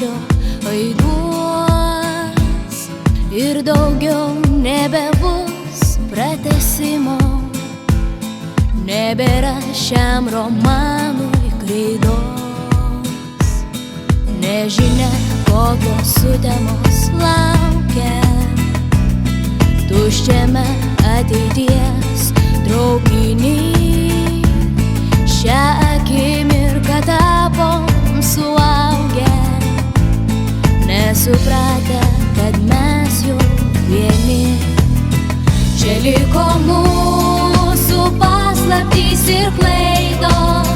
greičio aiduos ir daugiau nebebus pratęsimo, nebėra šiam romanui kreidos. Nežinia, kokios sutemos laukia tuščiame ateities traukiny. Šią akimirką tapom suaugę, nesupratę, kad mes jau vieni. Čia liko mūsų paslaptys ir klaidos,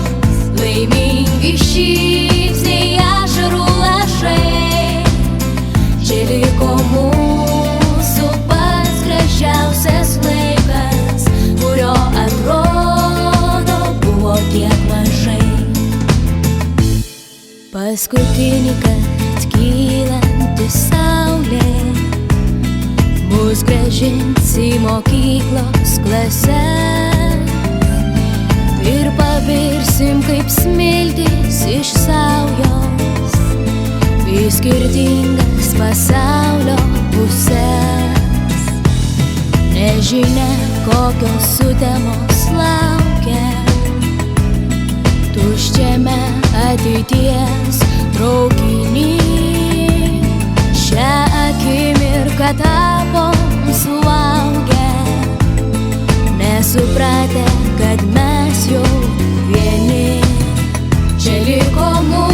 laimingi šypsniai, ašarų lašai. Čia liko mūsų pats gražiausias laikas, kurio atrodo buvo tiek mažai. Paskutinį kart kylanti saulė mus grąžins į mokyklos klases ir pavirsim kaip smiltys iš saujos į skirtingas pasaulio puses. Nežinia, kokios sutemos laukia tuščiame ateities traukiny. Šią akimirką tapom suaugę, nesupratę, kad mes jau vieni. Čia liko mūsų